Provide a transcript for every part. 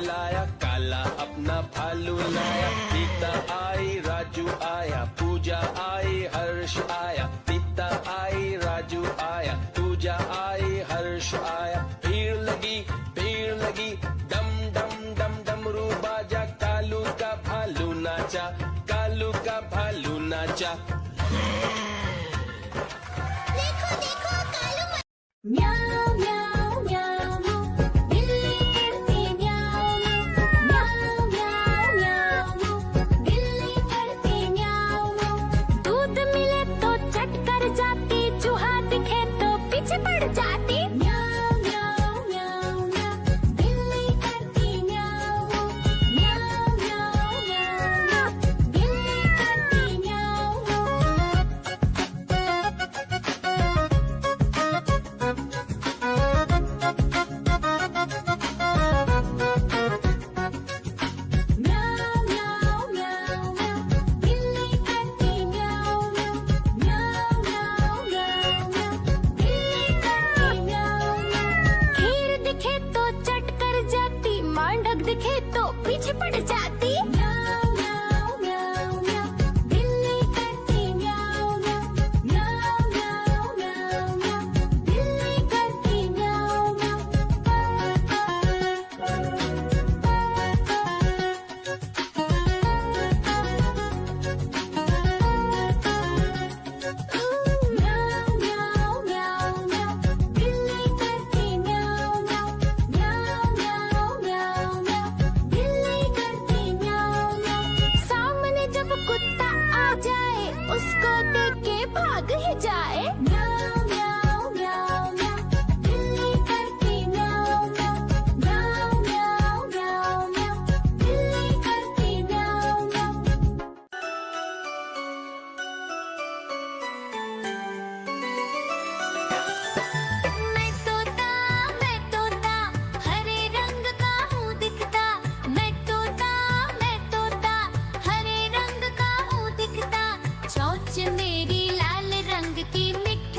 लाया, काला अपना भालू लाया। सीता आई, राजू आया, पूजा आई, हर्ष आया। सीता आई, राजू आया, पूजा आई, हर्ष आया। भीड़ लगी, डम डम डम डमरू बाजा। कालू का भालू नाचा, कालू का भालू नाचा। देखो देखो कालू म्याऊ म्याऊ म्याऊ बिल्ली करती म्याऊ म्याऊ म्याऊ म्याऊ बिल्ली करती म्याऊ। दूध मिले तो चट कर जाती, चूहा दिखे तो पीछे पड़ जाती। म्याऊ म्याऊ म्याऊ म्याऊ बिल्ली करती म्याऊ म्याऊ म्याऊ म्याऊ बिल्ली करती म्याऊ। म्याऊ म्याऊ म्याऊ म्याऊ बिल्ली करती म्याऊ म्याऊ म्याऊ म्याऊ म्याऊ म्याऊ बिल्ली करती म्याऊ म्याऊ। खीर दिखे तो चट कर जाती, मांडक दिखे तो पीछे पड़ जाती। म्याऊ म्याऊ म्याऊ म्याऊ बिल्ली करती म्याऊ म्याऊ म्याऊ म्याऊ म्याऊ म्याऊ बिल्ली करती म्याऊ म्याऊ म्याऊ म्याऊ म्याऊ बिल्ली करती म्याऊ म्याऊ म्याऊ म्याऊ म्याऊ म्याऊ बिल्ली करती म्याऊ म्याऊ। सामने जब कुत्ता आ जाए, उसको देख के भाग ही जाए। म्याऊ म्याऊ म्याऊ म्याऊ बिल्ली करती म्याऊ म्याऊ म्याऊ म्याऊ म्याऊ म्याऊ बिल्ली करती म्याऊ म्याऊ। मैं तोता हरे रंग का हूँ दिखता। मैं तोता हरे रंग का हूँ दिखता। चोंच मेरी लाल रंग की, मिठ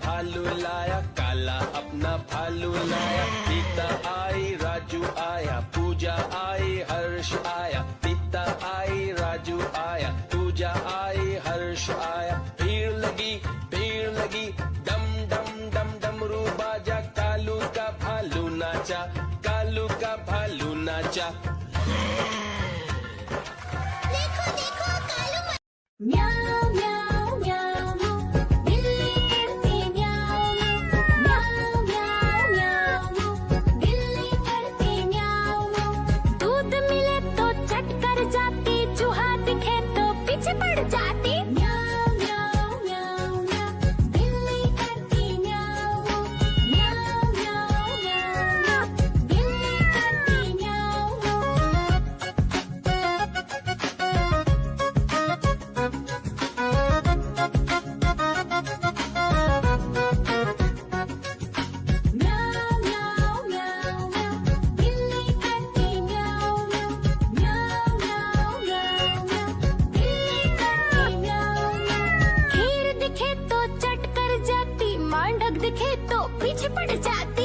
भालू लाया, काला अपना भालू लाया। सीता आई, राजू आया, पूजा आई, हर्ष आया। सीता आई, राजू आया, पूजा आई, हर्ष आया। भीड़ लगी, डम डम डम डमरू बाजा। कालू का भालू नाचा, कालू का भालू नाचा। म्याऊ म्याऊ म्याऊ, बिल्ली करती म्याऊ म्याऊ म्याऊ म्याऊ, बिल्ली करती म्याऊ म्याऊ। दूध मिले तो चट कर जाती, चूहा दिखे तो पीछे पड़ जाती। म्याऊ म्याऊ म्याऊ म्याऊ, बिल्ली करती म्याऊ म्याऊ म्याऊ म्याऊ, बिल्ली करती म्याऊ म्याऊ म्याऊ म्याऊ म्याऊ, बिल्ली करती म्याऊ म्याऊ म्याऊ म्याऊ म्याऊ, बिल्ली करती म्याऊ म्याऊ। खीर दिखे तो चट कर जाती, मांडक दिखे तो पीछे पड़ जाती।